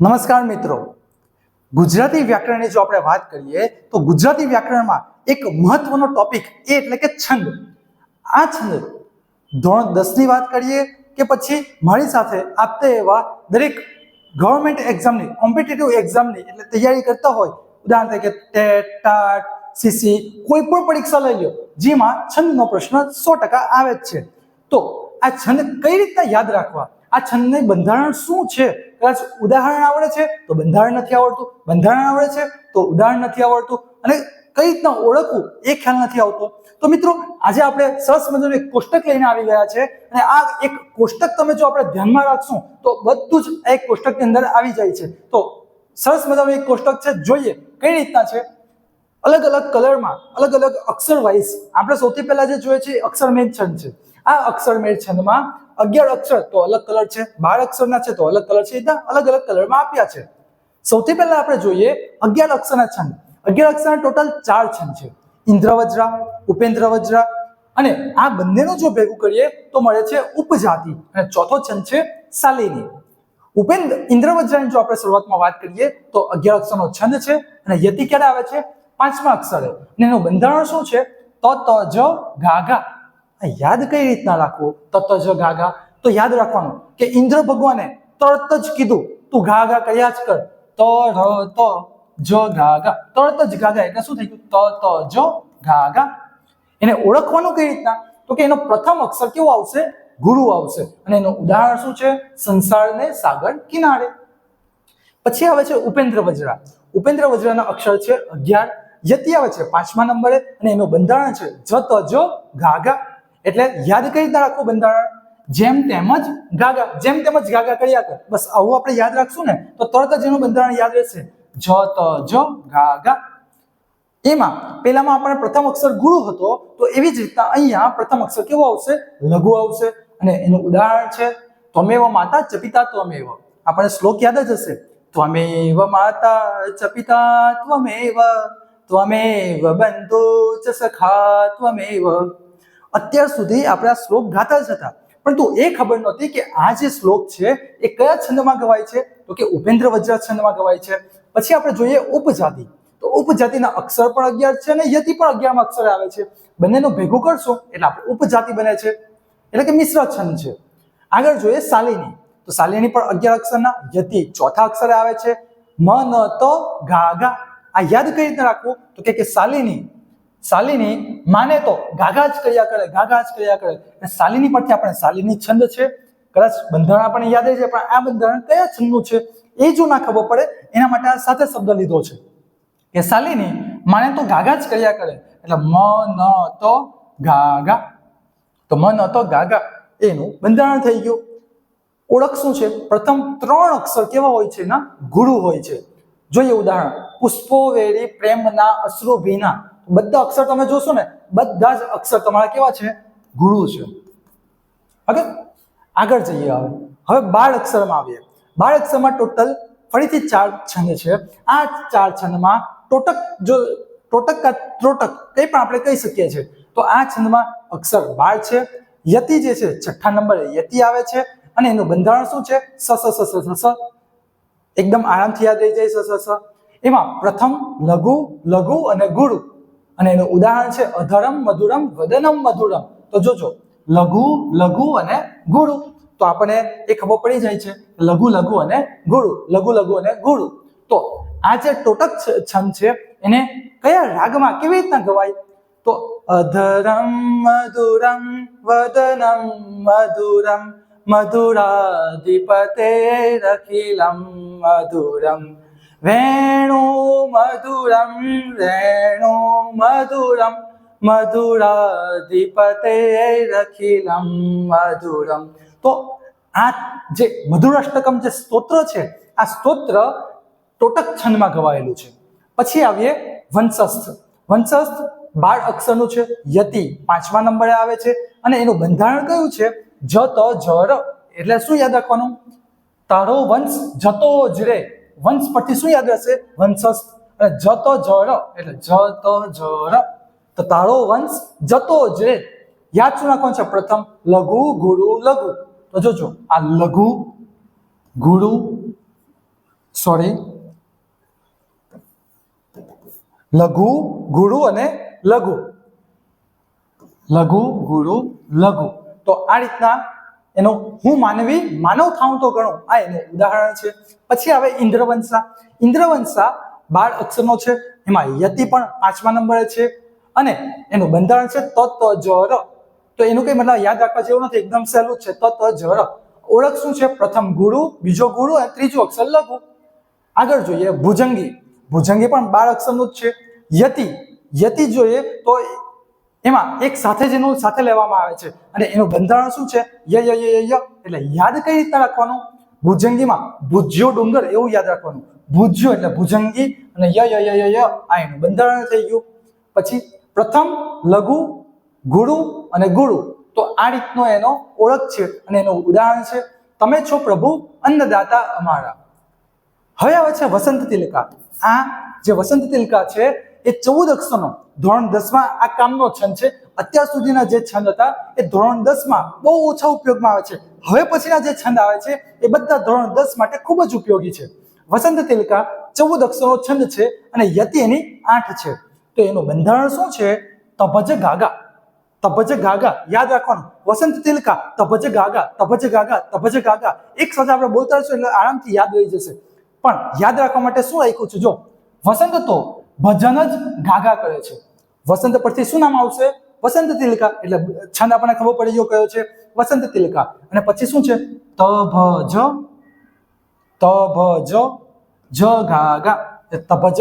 નમસ્કાર મિત્રો, ગુજરાતી વ્યાકરણની જો આપણે વાત કરીએ તો ગુજરાતી વ્યાકરણમાં એક મહત્વનો ટોપિક એ એટલે કે છંદ. આ છંદ ધોરણ 10 ની વાત કરીએ કે પછી મારી સાથે આપતે એવા દરેક ગવર્મેન્ટ એક્ઝામની, કોમ્પિટિટિવ એક્ઝામની એટલે તૈયારી કરતા હોય, ઉદાહરણ તરીકે ટેટ, ટાટ, સીસી, કોઈ પણ પરીક્ષા લઈ લો જેમાં છંદનો પ્રશ્ન 100% આવે જ છે. તો આ છંદ કઈ રીતના યાદ રાખવા, આ છંદનું બંધારણ શું છે, કદાચ ઉદાહરણ આવડે છે તો બંધારણ નથી આવડતું, બંધારણ આવડે છે તો ઉદાહરણ નથી આવડતું, અને કઈ રીતના ઓળખવું એ ખ્યાલ નથી આવતો. તો મિત્રો, આજે આપણે સરસ મજાનું એક કોષ્ટક લઈને આવી ગયા છે, અને આ એક કોષ્ટક તમે જો આપણે ધ્યાનમાં રાખશું તો બધું જ એક કોષ્ટકની અંદર આવી જાય છે. તો સરસ મજાનું એક કોષ્ટક છે, જોઈએ કઈ રીતના છે. અલગ અલગ કલરમાં, અલગ અલગ અક્ષર વાઇઝ આપણે સૌથી પહેલા જે જોઈએ છે અક્ષરમેળ છંદ છે. આ અક્ષરમેળ છંદમાં 11 અક્ષર તો અલગ કલર છે, 12 અક્ષરના છે તો અલગ કલર છે, અલગ અલગ કલરમાં આપ્યા છે. સૌથી પહેલા આપણે જોઈએ 11 અક્ષરના છંદ. 11 અક્ષરના ટોટલ 4 છંદ છે: ઇન્દ્રવજ્રા, ઉપેન્દ્રવજ્રા, અને આ બંનેનું જો ભેગું કરીએ તો મળે છે ઉપજાતિ, અને ચોથો છંદ છે શાલિની. ઇન્દ્રવજ્રાની જો આપણે શરૂઆતમાં વાત કરીએ તો 11 અક્ષરનો છંદ છે, અને યતિ ક્યારે આવે છે? 5મા અક્ષરે, અને એનું બંધારણ શું છે? ત ત જ ગા ગા. યાદ કઈ રીતના રાખવું? ત ત જ ગા ગા. તો યાદ રાખવાનું કે ઇન્દ્ર ભગવાને તરત જ કીધું તું ગા ગા કર્યા જ કર. ત ર ત જ ગા ગા, તરત જ ગા ગા એટલે શું થઈ ગયું? ત ત જ ગા ગા. એને ઓળખવાનું કઈ રીતના? તો કે એનો પ્રથમ અક્ષર કેવો આવશે? ગુરુ આવશે, અને એનું ઉદાહરણ શું છે? સંસારને સાગર કિનારે. પછી આવે છે ઉપેન્દ્રવજ્રા. ઉપેન્દ્રવજ્રાના અક્ષર છે 11, યતિ આવે છે 5મા નંબરે, અને એનું બંધારણ છે જ ત જ ગા ગા. એટલે યાદ કઈ રીતના રાખવું બંધારણ? જેમ તેમ જ ગા ગા, જેમ તેમ જ ગા ગા કર્યા કર. બસ આવું આપણે યાદ રાખશું ને તો તરત જ એનું બંધારણ યાદ રહેશે, જ ત જ ગા ગા. એમાં પહેલામાં આપણે પ્રથમ અક્ષર ગુરુ હતો, તો એવી જ રીતના અહીંયા પ્રથમ અક્ષર કેવો આવશે? લઘુ આવશે, અને એનું ઉદાહરણ છે ત્વમેવ માતા ચ પિતા ત્વમેવ. આપણે શ્લોક યાદ જ હશે, ત્વમેવ માતા ચ પિતા ત્વમેવ, ત્વમેવ બંધુ ચ સખા ત્વમેવ. અત્યાર સુધી આપણે આ શ્લોક ગાતા જ હતા, પરંતુ એ ખબર નહોતી કે આ જે શ્લોક છે એ કયા છંદમાં ગવાય છે, તો કે ઉપેન્દ્રવજ્રા છંદમાં ગવાય છે. પછી આપણે જોઈએ ઉપજાતિ. તો ઉપજાતિના અક્ષર પણ 11 છે, અને યતિ પણ 11મા અક્ષરે આવે છે. બંનેનું ભેગું કરશું એટલે આપણે ઉપજાતિ બને છે, એટલે કે મિશ્ર છંદ છે. આગળ જોઈએ શાલિની. તો શાલિની પણ 11 અક્ષરના, યતિ ચોથા અક્ષરે આવે છે, મ ન ત ગા ગા. આ યાદ કઈ રીતે રાખવું? તો કે શાલિની માને તો ગાગા જ કર્યા કરે, ગાગા જ કર્યા કરે. શાલિની પરથી આપણે શાલિની છંદ છે, કદાચ બંધારણ આપણને યાદ છે, પણ આ બંધારણ કયા છંદનું છે એ જો ના ખબર પડે એના માટે આ સાથે શબ્દ લીધો છે કે શાલિની માને તો ગાગા જ કર્યા કરે, એટલે મ ન તો ગાગા. તો મ ન તો ગાગા એનું બંધારણ થઈ ગયું. ઓળખ શું છે? પ્રથમ 3 અક્ષર કેવા હોય છે? ના ગુરુ હોય છે. જોઈએ ઉદાહરણ: પુષ્પો વેરી પ્રેમના અશ્રુ ભીના. બધા અક્ષર તમે જોશો ને, બધા જ અક્ષર તમારા કેવા છે? ગુરુ છે. ઓકે, આગળ જઈએ. હવે 12 અક્ષરમાં આવીએ. 12 અક્ષરમાં ટોટલ ફરીથી 4 છંદ છે. આ 4 છંદમાં ટોટક કા ત્રોટક કઈ પણ આપણે કહી શકીએ છીએ. તો આ છંદમાં અક્ષર 12 છે. યતિ જે છે 6ઠ્ઠા નંબરે યતિ આવે છે, અને એનું બંધારણ શું છે? સ સ સ સ સ. એકદમ આરામથી યાદ રહી જાય, સ સ સ. એમાં પ્રથમ લઘુ, લઘુ અને ગુરુ, અને એનું ઉદાહરણ છે અધરમ મધુરમ વદનમ મધુરમ. તો જોજો, લઘુ, લઘુ અને ગુરુ. તો આપણને એ ખબર પડી જાય છે લઘુ, લઘુ અને ગુરુ, લઘુ, લઘુ અને ગુરુ. તો આ જે ટોટક છંદ છે એને કયા રાગમાં કેવી રીતના ગવાય? તો અધરમ મધુરમ વદનમ મધુરમ મધુરાધિપતે રખિલમ મધુરમ વેણુ મધુરમ વેણુ મધુરમ મધુરાધિપતે રખિલમ મધુરમ. તો આ જે મધુરાષ્ટકમ જે સ્તોત્ર છે, આ સ્તોત્ર ટોટક છંદમાં ગવાયેલું છે. પછી આવીએ વંશસ્થ. વંશસ્થ 12 અક્ષરનું છે, યતિ 5મા નંબરે આવે છે, અને એનું બંધારણ કયું છે? જ ત જ ર. એટલે શું યાદ રાખવાનું? તારો વંશ જતો જ રે. વંશ પરથી શું યાદ રહેશે? વંશસ્થ. અને જ ત જ ર એટલે જ ત જ ર. તો તારો વંશ જતો જ રે. યાદ શું રાખવાનું છે? પ્રથમ લઘુ, ગુરુ, લઘુ. તો જોજો, આ લઘુ, ગુરુ, સોરી, લઘુ, ગુરુ અને લઘુ, લઘુ, ગુરુ, લઘુ. તો આ રીતના એનો હું માનવી માનવ થાઉં તો ગણું, આ એનું ઉદાહરણ છે. પછી આવે ઇન્દ્રવંશા. ઇન્દ્રવંશા 12 અક્ષરનો છે. એમાં યતિ પણ 5મા નંબરે છે અને એનું બંધારણ છે ત ત જ ર. તો એનું કઈ મતલબ યાદ રાખવા જેવું નથી, એકદમ સહેલું જ છે. ત ત જ ર. ઓળખ શું છે? પ્રથમ ગુરુ, બીજો ગુરુ અને ત્રીજું અક્ષર લઘુ. આગળ જોઈએ ભુજંગી. ભુજંગી પણ 12 અક્ષરનું જ છે. યતિ, યતિ જોઈએ તો એમાં એક સાથે જ એનું સાથે લેવામાં આવે છે અને એનું બંધારણ શું છે? ય ય ય ય. એટલે યાદ કઈ રીતના રાખવાનું? ભુજંગીમાં ભુજ્યો ડુંગર એવું યાદ રાખવાનું. ભુજ્યો એટલે ભુજંગી અને ય ય ય ય ય આ એનું બંધારણ થઈ ગયું. પછી પ્રથમ, લઘુ, ગુરુ અને ગુરુ. તો આ રીતનો એનો ઓળખ છે અને એનું ઉદાહરણ છે તમે છો પ્રભુ અન્નદાતા અમારા. હવે આવે છે વસંત તિલકા. આ જે વસંત તિલકા છે એ 14 અક્ષરનો ધોરણ 10માં આ કામનો છંદ છે. અત્યાર સુધીના જે છંદ હતા એ ધોરણ 10માં બહુ ઓછા ઉપયોગમાં આવે છે. હવે પછીના જે છંદ આવે છે એ બધા ધોરણ 10 માટે ખૂબ જ ઉપયોગી છે. વસંત તિલકા 14 અક્ષરનો છંદ છે અને યતિ એની 8 છે. તો એનું બંધારણ શું છે? તભજ ગાગા. તભજ ગાગા યાદ રાખવાનું. વસંત તિલકા, તભજ ગાગા, તભજ ગાગા, તભજ ગાગા. એક સાથે આપણે બોલતા રહીશું એટલે આરામથી યાદ રહી જશે. પણ યાદ રાખવા માટે શું રાખ્યું છે? જો વસંત તો ભજન જ ગાગા કરે છે. વસંત પરથી શું નામ આવશે? વસંત તિલકા. એટલે છંદ આપણને ખબર પડી ગયો કયો છે? વસંત તિલકા. અને પછી શું છે? તભજ, તભજ જ ગાગા, તભજ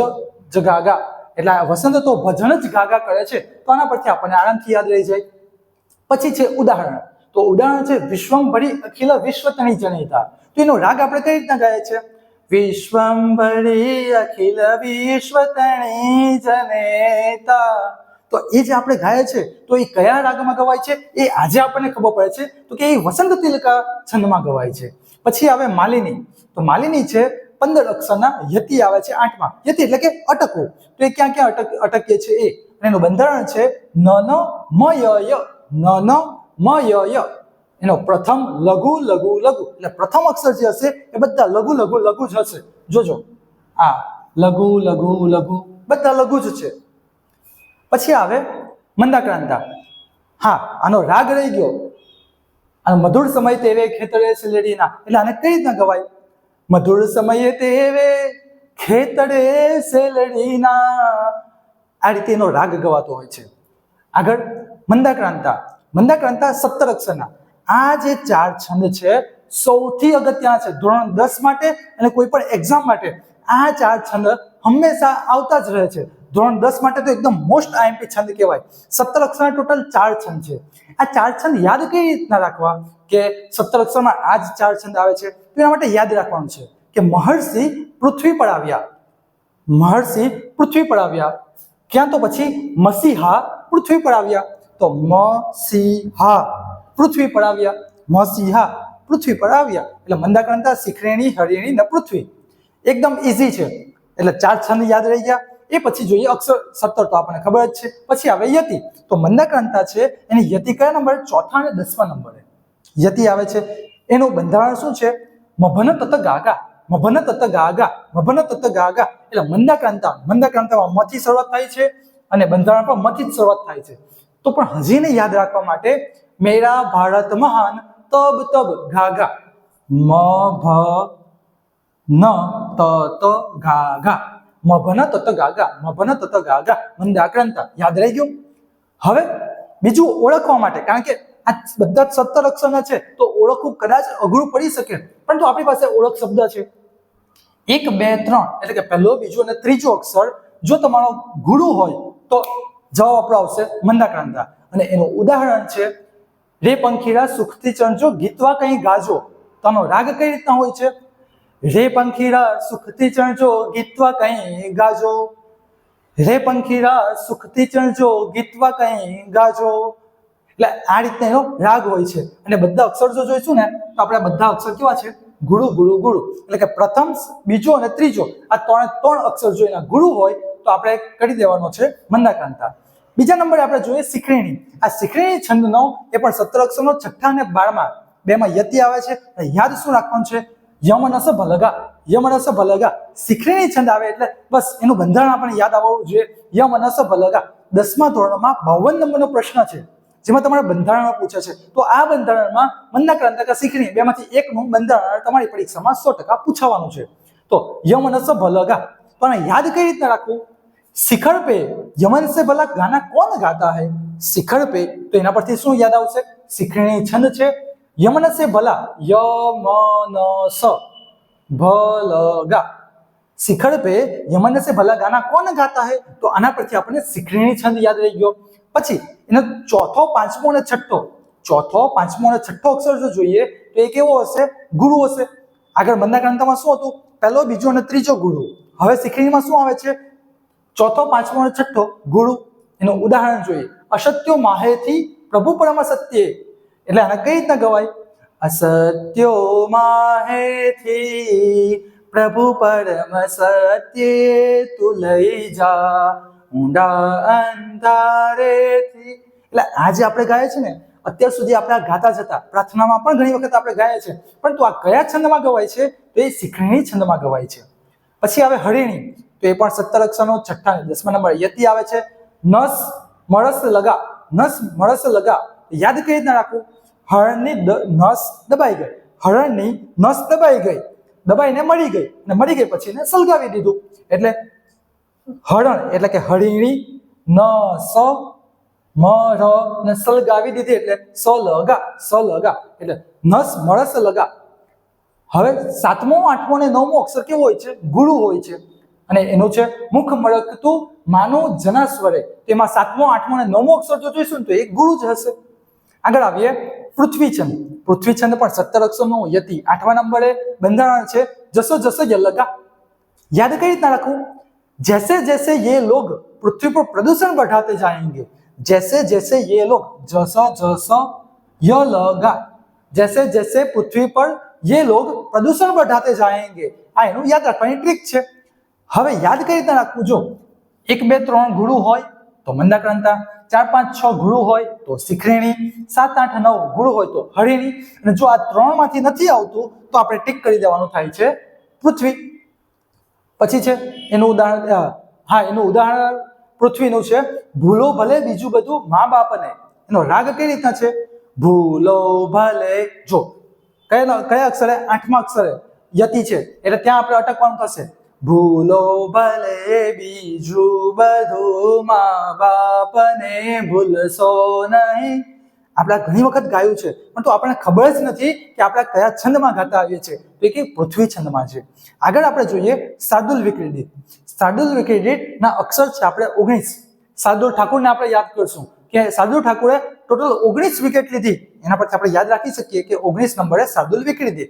જ ગાગા. એટલે વસંત તો ભજન જ ગાગા કરે છે. તો આના પરથી આપણને આરામથી યાદ રહી જાય. પછી છે ઉદાહરણ. તો ઉદાહરણ છે વિશ્વંભરી અખિલ વિશ્વતણી જનિતા. તો એનો રાગ આપણે કઈ રીતના ગાય છે? વિશ્વંભરી અખિલ વિશ્વતણી જનેતા. તો એ જે આપણે ગાય છે તો એ કયા રાગમાં ગવાય છે એ આજે આપણને ખબર પડે છે. તો કે એ વસંત તિલકા છંદમાં ગવાય છે. પછી આવે માલિની. તો માલિની છે 15 અક્ષરના. યતિ આવે છે 8માં. યતિ એટલે કે અટકવું. તો એ ક્યાં ક્યાં અટકીએ છે એ. અને એનું બંધારણ છે ન ન મ ય ય, ન ન મ ય ય. એનો પ્રથમ લઘુ, લઘુ, લઘુ. એટલે પ્રથમ અક્ષર જે હશે એ બધા લઘુ, લઘુ, લઘુ જ હશે. જોજો આ લઘુ, લઘુ, લઘુ બધા લઘુ જ છે. પછી આવે મંદાક્રાંતા. હા, આનો રાગ રહી ગયો. આ મધુર સમય તેવે ખેતરે સેલડીના. એટલે આને કઈ રીતના ગવાય? મધુર સમયે તેવે ખેતરે સેલડીના. આ રીતે એનો રાગ ગવાતો હોય છે. આગળ મંદાક્રાંતા. મંદાક્રાંતા 17 અક્ષરના. આ જે 4 છંદ છે સૌથી અગત્યના છે ધોરણ 10 માટે અને કોઈ પણ એક્ઝામ માટે. આ 4 છંદ હંમેશા આવતા જ રહે છે. ધોરણ 10 માટે તો એકદમ મોસ્ટ આઈએમપી છંદ કહેવાય. 17 અક્ષરના ટોટલ 4 છંદ છે. આ 4 છંદ યાદ કઈ રીતના રાખવા? કે 17 અક્ષરમાં આ જ 4 છંદ આવે છે તો એના માટે યાદ રાખવાનું છે કે મહર્ષિ પૃથ્વી પર આવ્યા. મહર્ષિ પૃથ્વી પર આવ્યા. ક્યાં? તો પછી મસીહા પૃથ્વી પર આવ્યા. તો મસીહા પૃથ્વી પર આવ્યા. મસીહા પૃથ્વી પર આવ્યા. એટલે મંદાક્રાંતા, શિખરેણી, હરિણી ને પૃથ્વી. એકદમ ઈઝી છે. એટલે 4 છંદ યાદ રહી ગયા. એ પછી જોઈએ અક્ષર 17 તો આપણને ખબર જ છે. પછી આવે યતિ. તો મંદાક્રાંતા છે એની યતિ કયા નંબર? 4થા અને 10મા નંબરે યતિ આવે છે. એનું બંધારણ શું છે? મભન તત ગાગા, મભન તત ગાગા, મભન તત ગાગા. એટલે મંદાક્રાંતા, મંદાક્રાંતામાં મથી શરૂઆત થાય છે અને બંધારણ પણ મથી જ શરૂઆત થાય છે. તો પણ હજીને યાદ રાખવા માટે મેરા ભારત મહાન તબ તબ ગાગા, મ ભ ન ત ગાગા, મભન તત ગાગા, મભન તત ગાગા. મંદાક્રાંતા યાદ રહી ગયું. હવે બીજું ઓળખવા માટે, કારણ કે આ બધા 17 અક્ષરના છે તો ઓળખવું કદાચ અઘરું પડી શકે, પરંતુ આપણી પાસે ઓળખ શબ્દ છે 1 2 3. એટલે કે પહેલો, બીજો અને ત્રીજો અક્ષર જો તમારો ગુરુ હોય તો જવાબ આપણો આવશે મંદાક્રાંતા. અને એનું ઉદાહરણ છે રે પંખીડા સુખથી ચણજો ગીતવા કંઈ ગાજો. તો આનો રાગ કઈ રીતના હોય છે? રે પંખીડા સુખથી ચણજો ગીતવા કંઈ ગાજો, રે પંખીડા સુખથી ચણજો ગીતવા કંઈ ગાજો. એટલે આ રીતે એનો રાગ હોય છે. અને બધા અક્ષર જો જોઈશું ને તો આપણે બધા અક્ષર કેવા છે? ગુરુ, ગુરુ, ગુરુ. એટલે કે પ્રથમ, બીજો અને ત્રીજો આ ત્રણ અક્ષર જો એના ગુરુ હોય તો આપણે કરી દેવાનો છે મંદાક્રાંતા. બીજા નંબરે આપણે જોઈએ શિખરેણી. આ શિખરેણી છંદનો એ પણ 17 અક્ષરનો, 6થા અને 12મા બેમાં યતિ આવે છે. યાદ શું રાખવાનું છે? યમનસ ભલગા, યમનસ ભલગા. શીખરીણી છંદ આવે એટલે બસ એનું બંધારણ આપણને યાદ આવવું જોઈએ. યમનસ ભલગા 10મા ધોરણમાં 52 નંબરનો પ્રશ્ન છે, જેમાં તમારે બંધારણ પૂછે છે. તો આ બંધારણમાં મંદાક્રાંતા શીખણી બેમાંથી એકનું બંધારણ તમારી પરીક્ષામાં 100% પૂછાવાનું છે. તો યમનસ ભલગા તો આને યાદ કઈ રીતના રાખવું? शिखर पे यमन से भला गाना कौन गाता है? शिखर पे तो एना परथी शुं याद आवशे? शिखरणी छंद छे. यमन से भला यमनस भलगा. शिखर पे यमन से भला गाना कौन गाता है? तो आना परथी आपणे शिखरणी छंद याद रही गयो. पछी एनो चौथो, पांचमो અને છઠ્ઠો, ચોથો, પાંચમો અને છઠ્ઠો અક્ષર જો જોઈએ તો એ કેવો હશે? ગુરુ હશે. આગળ મંદાક્રાંતામાં શું હતું? પહેલો, બીજો અને ત્રીજો ગુરુ. હવે શીખરણીમાં શું આવે છે? ચોથો, પાંચમો અને છઠ્ઠો ગુરુ. એનું ઉદાહરણ જોઈએ. અસત્યો માહેથી પ્રભુ પરમ સત્ય. એટલે આને કઈ રીતના ગવાય? અસત્યો માહેથી પ્રભુ પરમ સત્ય તું લઈ જા ઊંડા અંધારેથી. એટલે આ જે આપણે ગાય છે ને, અત્યાર સુધી આપણે આ ગાતા જતા, પ્રાર્થનામાં પણ ઘણી વખત આપણે ગાયા છે, પરંતુ આ કયા છંદમાં ગવાય છે? તો એ શીખરણી છંદમાં ગવાય છે. પછી આવે હરિણી. તો એ પણ 17 અક્ષરનો 10મા નંબર યતિ આવે છે. નસ મળસ લગા, નસ મળસ લગા યાદ કઈ રીતના રાખવું? હરણની નસ દબાઈ ગઈ, હરણની નસ દબાઈ ગઈ, દબાઈને મળી ગઈ, અને મળી ગઈ પછી એને સળગાવી દીધું. એટલે હરણ એટલે કે હરિણી, નસ મર ને સળગાવી દીધી એટલે સલગા, સલગા એટલે નસ મળસ લગા. હવે 7મો, 8મો અને 9મો અક્ષર કેવો હોય છે? ગુરુ હોય છે. અને એનું છે મુખ મળકતું માનું જનાસ્વરે. તેમાં 7મો, 8મો અને 9મો અક્ષર જો જોઈશું તો એ ગુરુ જ હશે. આગળ આવીએ પૃથ્વી છંદ. પૃથ્વી છંદ પણ 17 અક્ષરનો યતિ. 8મા નંબરે બંધારણ છે જસો જસો યલગા. યાદ કઈ રીતના રાખવું? जैसे जैसे ये लोग पृथ्वी पर प्रदूषण बढ़ाते जाएंगे, जैसे जैसे ये लोग जसा जसा यलगा, जैसे जैसे पृथ्वी पर ये लोग प्रदूषण बढ़ाते जाएंगे. આ એનું યાદ રાખવાની ટ્રીક છે. હવે યાદ કઈ રીતના રાખવું? જો 1, 2, 3 ગુરુ હોય તો મંદાક્રાંતા, 4, 5, 6 ગુરુ હોય તો શીખરણી, 7, 8, 9 ગુરુ હોય તો હરિણી, અને જો આ 3 માંથી નથી આવતું તો આપણે ટીક કરી દેવાનું થાય છે પૃથ્વી. પછી છે એનું ઉદાહરણ, એનું ઉદાહરણ પૃથ્વીનું છે ભૂલો ભલે બીજું બધું મા બાપને. એનો રાગ કઈ રીતના છે? ભૂલો ભલે. જો કયા અક્ષરે? 8મા અક્ષરે યતિ છે, એટલે ત્યાં આપણે અટકવાનું થશે. ભૂલો ભલે બીજું બધું મા બાપને ભૂલશો નહીં. આપણે ઘણી વખત ગાયું છે, પણ તો આપણને ખબર જ નથી કે આપણે કયા છંદમાં ગાતા આવીએ છીએ. તો એ કે પૃથ્વી છંદમાં છે. આગળ આપણે જોઈએ શાર્દુલ વિક્રીડિત. શાર્દુલ વિક્રીડિત ના અક્ષર છે આપણે 19. શાર્દુલ ઠાકુરને આપણે યાદ કરશું કે શાર્દુલ ઠાકુરે ટોટલ 19 વિકેટ લીધી. એના પરથી આપણે યાદ રાખી શકીએ કે 19 નંબરે શાર્દુલ વિક્રીડિત.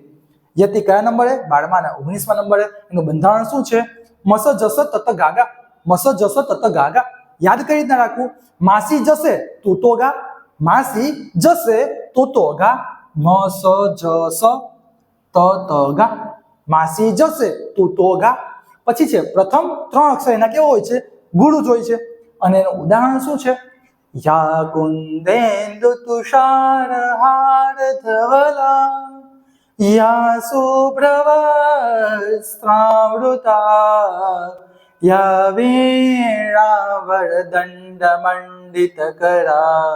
યતિ કયા નંબરે? 12મા અને 19મા નંબરે. એનું બંધારણ શું છે? મસ જસ તત ગાગા, મસ જસ તત ગાગા. યાદ કઈ રીતના રાખવું? માસી જશે તું તો ગા, માસી જશે તો તો ગા, મસ જસ તત ગા, માસી જશે તું તો ગા. પછી છે પ્રથમ 3 અક્ષર એના કેવો હોય છે? ગુરુ જ હોય છે. અને એનું ઉદાહરણ શું છે? યા કુંદેન્દુ તુષાર હાર ધવલા યા શુભ્રવસ્ત્રાવૃતા યા વીણાવર દંડ મંડિત કરા.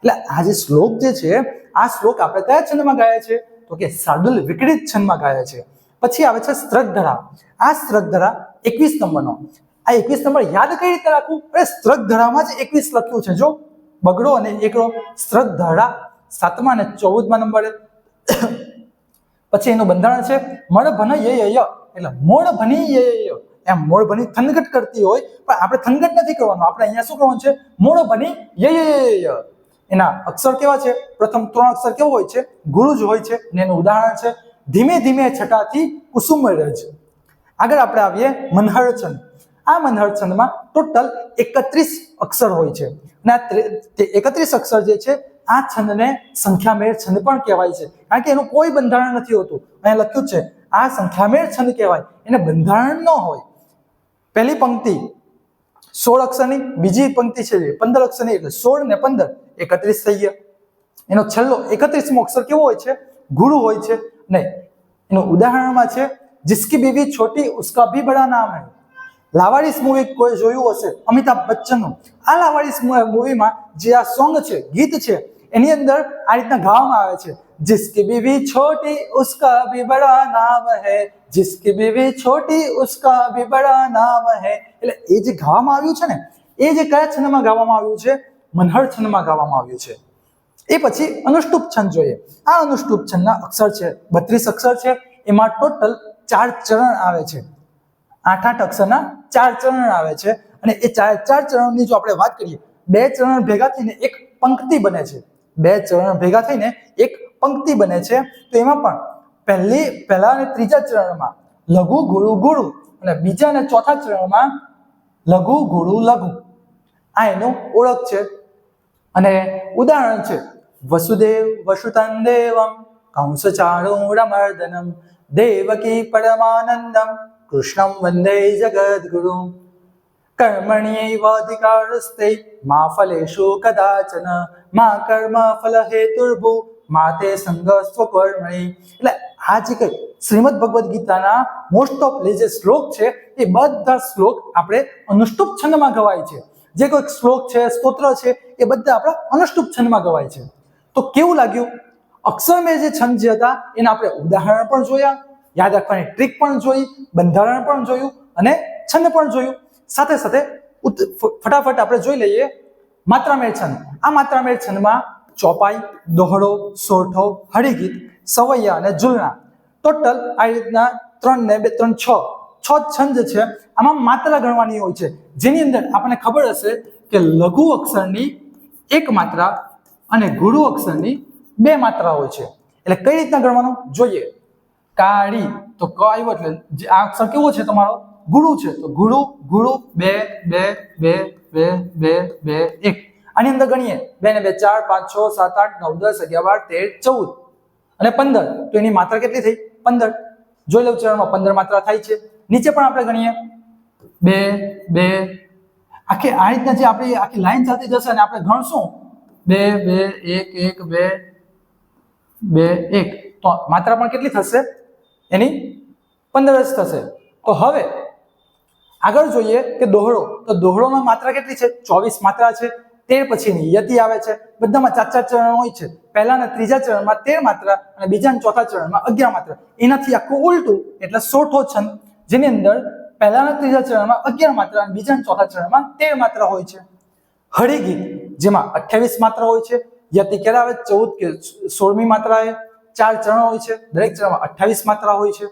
એટલે આ જે શ્લોક જે છે, આ શ્લોક આપણે કયા છંદમાં ગાયા છે? તો કે શાર્દુલ વિક્રીડિત છંદમાં ગાયા છે. પછી આવે છે સ્ત્રકધરા. આ સ્ત્રકધરા 21 નંબરનો. આ 21 નંબર યાદ કઈ રીતે રાખવું? અરે સ્ત્રકધરામાં જ 21 લખ્યું છે. જો બગડો અને એકડો, સ્ત્રકધરા 7મા અને 14મા નંબરે. પછી એનું બંધારણ છે મળ ભન ય, એટલે મોળ ભની ય. એમ મોળ ભની થનગટ કરતી હોય, પણ આપણે થનગટ નથી કરવાનું. આપણે અહીંયા શું કરવાનું છે? મોળ ભની ય. એના અક્ષર કેવા છે? પ્રથમ 3 અક્ષર કેવો હોય છે? ગુરુ જ હોય છે. અને એનું ઉદાહરણ છે ધીમે ધીમે છટાથી કુસુમ રજ. આગળ આપણે આવીએ મનહર છંદ. આ મનહર છંદમાં ટોટલ 31 અક્ષર હોય છે. અને આ 31 અક્ષર જે છે, આ છંદને સંખ્યામેળ છંદ પણ કહેવાય છે, કારણ કે એનું કોઈ બંધારણ નથી હોતું. અહીંયા લખ્યું છે આ સંખ્યામેળ છંદ કહેવાય, એને બંધારણ ન હોય. પહેલી પંક્તિ 16 અક્ષરની, બીજી પંક્તિ છે 15 અક્ષરની, એટલે 16 ને 15 31 થઈ ગયા. એનો છેલ્લો 31મો અક્ષર કેવો હોય છે? ગુરુ હોય છે. ને એનું ઉદાહરણમાં છે જિસકી બીવી છોટી ઉસકા ભી બડા નામ હૈ. લાવારીસ મૂવી કોઈ જોયું હશે, અમિતાભ બચ્ચનનું. આ લાવારીસ મૂવીમાં જે આ સોંગ છે, ગીત છે, એની અંદર આ રીતના ગાવામાં આવે છે, જિસકી બીવી છોટી ઉસકા ભી બડા નામ હૈ, જિસકી બીવી છોટી ઉસકા ભી બડા નામ હૈ. એટલે એ જે ગાવામાં આવ્યું છે ને, એ જે કયા છંદમાં ગાવામાં આવ્યું છે? મનહર છંદમાં ગાવામાં આવ્યું છે. એ પછી અનુષ્ટુપ છંદ જોઈએ. આ અનુષ્ટુપ છંદના અક્ષર છે 32 અક્ષર છે. એમાં ટોટલ 4 ચરણ આવે છે. 8 અક્ષરના 4 ચરણ આવે છે. અને એ 4 ચરણની જો આપણે વાત કરીએ, 2 ચરણ ભેગા થઈને એક પંક્તિ બને છે. 2 ચરણ ભેગા થઈને એક પંક્તિ બને છે. તો એમાં પણ પહેલા અને ત્રીજા ચરણમાં લઘુ ગુરુ ગુરુ અને બીજા અને ચોથા ચરણમાં લઘુ ગુરુ લઘુ. આ એનું ઓળખ છે. અને ઉદાહરણ છે વસુદેવ વસુતં દેવમ કંસચાણૂરમર્દનમ દેવકી પરમાનંદમ કૃષ્ણમ વંદે જગદ્ગુરુમ કર્મણ્યૈવાધિકારસ્તે મા ફલેષુ કદાચન મા કર્મ ફલ હેતુર્ભુ મા તે સંગસ્વ કર્મણિ. એટલે આ જે કઈ શ્રીમદ ભગવદ્ ગીતાના મોસ્ટ ઓફ જે શ્લોક છે એ બધા શ્લોક આપણે અનુષ્ટુપ છંદમાં ગવાય છે. જે કોઈ શ્લોક છે, સ્તોત્ર છે, એ બધા આપણા અનુષ્ટુપ છંદમાં ગવાય છે. તો કેવું લાગ્યું? અક્ષરમેળ જે છંદ જે હતા એના આપણે ઉદાહરણ પણ જોયા, યાદ રાખવાની ટ્રીક પણ જોઈ, બંધારણ પણ જોયું અને છંદ પણ જોયું. સાથે સાથે ફટાફટ આપણે જોઈ લઈએ માત્રામેળ છંદ. આ માત્રામેળ છંદમાં ચોપાઈ, દોહડો, સોરઠો, હળીગીત, સવૈયા અને ઝુલના ટોટલ આ રીતના 3 ને 2 3 6 છંદ છે. આમાં માત્રા ગણવાની હોય છે, જેની અંદર આપણને ખબર હશે કે લઘુ અક્ષરની 1 માત્રા અને ગુરુ અક્ષરની 2 માત્રા હોય છે. એટલે કઈ રીતના ગણવાનું જોઈએ? કાળી તો ક આવ્યો એટલે આ અક્ષર કેવો છે તમારો? ગુરુ છે. તો ગુરુ ગુરુ 2 2 2 2 2 2 1. આની અંદર ગણીએ 2 ને 2 4 5 6 7 8 9 10 11 12 13 14 અને 15. તો એની માત્રા કેટલી થઈ? 15. જોઈ લો ચરણમાં 15 માત્રા થાય છે. નીચે પણ આપણે ગણીએ 2 2. આખી આ રીતના જે આપણી આખી લાઈન ચાલતી જશે અને આપણે ગણશું 2 2 1 1 2 2 1. તો માત્રા પણ કેટલી થશે? એની 15 જ થશે. તો હવે આગળ જોઈએ કે દોહડો. તો દોહડોમાં માત્રા કેટલી છે? 24 માત્રા છે. 13 પછીની યતિ આવે છે. બધામાં 4 ચરણ હોય છે. પહેલા અને ત્રીજા ચરણમાં 13 માત્રા અને બીજા અને ચોથા ચરણમાં 11 માત્રા. એનાથી આખું ઉલટું એટલે સોઠો છંદ, જેની અંદર પહેલા અને ત્રીજા ચરણમાં 11 માત્રા અને બીજા અને ચોથા ચરણમાં 13 માત્રા હોય છે. હળીગીત જેમાં 28 માત્રા હોય છે. યતિ કેટલા આવે? 14 કે 16મી માત્રા એ 4 ચરણ હોય છે. દરેક ચરણમાં 28 માત્રા હોય છે.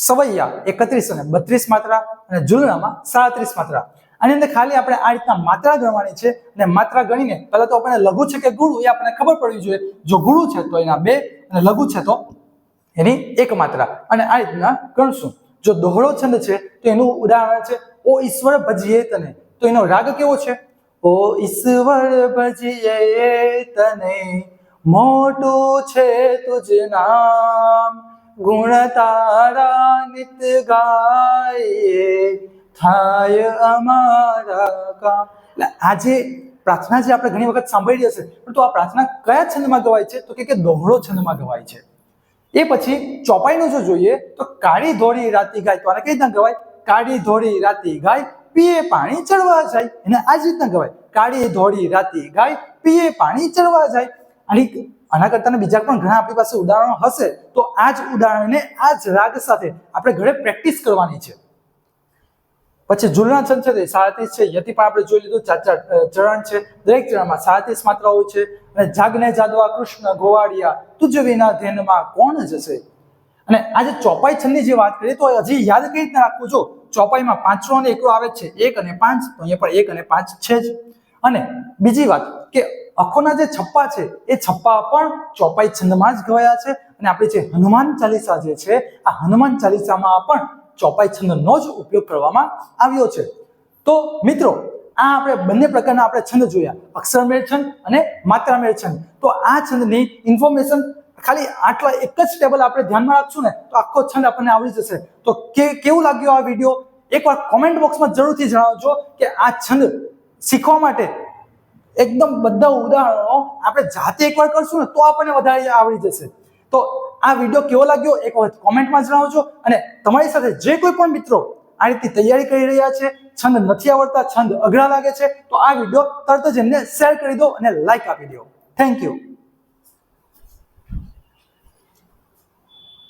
સવૈયા 31 અને 32 માત્રા અને ઝુલનામાં 37 માત્રા. આની અંદર ખાલી આપણે આ રીતના માત્રા ગણવાની છે. અને માત્રા ગણીને પહેલા તો આપણે લઘુ છે કે ગુરુ એ આપણને ખબર પડવી જોઈએ. જો ગુરુ છે તો એના 2 અને લઘુ છે તો એની 1 માત્રા. અને આ રીતના ગણશું. જો દોહડો છંદ છે તો એનું ઉદાહરણ છે ઓ ઈશ્વર ભજીએ તને. તો એનો રાગ કેવો છે? ઓ ઈશ્વર ભજીએ તને મોટું છે તુજ નામ ગુણ તારા નિત ગાયે થાય અમારા કામ. એટલે આ જે પ્રાર્થના જે આપણે ઘણી વખત સાંભળી હશે, પરંતુ આ પ્રાર્થના કયા છંદમાં ગવાય છે? તો કે દોહડો છંદમાં ગવાય છે. એ પછી ચોપાઈનું જો જોઈએ તો કાળી ધોળી રાતી ગાય. તો આને કઈ રીતના ગવાય? કાળી ધોળી રાતી ગાય પીએ પાણી ચડવા જાય. એને આ જ રીતના ગવાય. કાળી ધોળી રાતી ગાય પીએ પાણી ચડવા જાય. આના કરતા બીજા પણ ઘણા આપણી પાસે ઉદાહરણો હશે. તો આ જ ઉદાહરણને આ જ રાગ સાથે આપણે ઘરે પ્રેક્ટિસ કરવાની છે. પછી ઝુલના છંદ છે તે 37 છે. યતિ પણ આપણે જોઈ લીધું. 4 ચરણ છે. દરેક ચરણમાં 37 માત્રા હોય છે. અને જાગને જાદવા કૃષ્ણ ગોવાળિયા તુજ વિના ધ્યાનમાં કોણ જશે. અને આજે ચોપાઈ છંદની જે વાત કરીએ તો હજી યાદ કઈ રીતના રાખવું? જો ચોપાઈમાં 5 અને 1 આવે છે, 1 અને 5. તો અહીંયા પણ 1 અને 5 છે જ. અને બીજી વાત કે અખોના જે છપ્પા છે એ છપ્પા પણ ચોપાઈ છંદમાં જ ગવાયા છે. અને આપણી જે હનુમાન ચાલીસા જે છે, આ હનુમાન ચાલીસામાં પણ ચોપાઈ છંદનો જ ઉપયોગ કરવામાં આવ્યો છે. તો મિત્રો આ આપણે બંને પ્રકારના આપણે છંદ જોયા, અક્ષરમેળ છંદ અને માત્રામેળ છંદ. તો આ છંદની ઇન્ફોર્મેશન ખાલી આટલા એક જ ટેબલ આપણે ધ્યાનમાં રાખશું ને તો આખો છંદ આપણને આવડી જશે. તો કેવું લાગ્યો આ વિડીયો? એકવાર કોમેન્ટ બોક્સમાં જરૂરથી જણાવજો કે આ છંદ શીખવા માટે એકદમ બધા ઉદાહરણો આપણે જાતે એકવાર કરશું ને તો આપણને વધારે આવડી જશે. તો આ વિડીયો કેવો લાગ્યો એક વખત કોમેન્ટમાં જણાવજો, અને તમારી સાથે જે કોઈ પણ મિત્રો આ રીતની તૈયારી કરી રહ્યા છે, છંદ નથી આવડતા, છંદ અઘરા લાગે છે, તો આ વિડીયો તરત જ એમને શેર કરી દો અને લાઈક આપી દો. Thank you.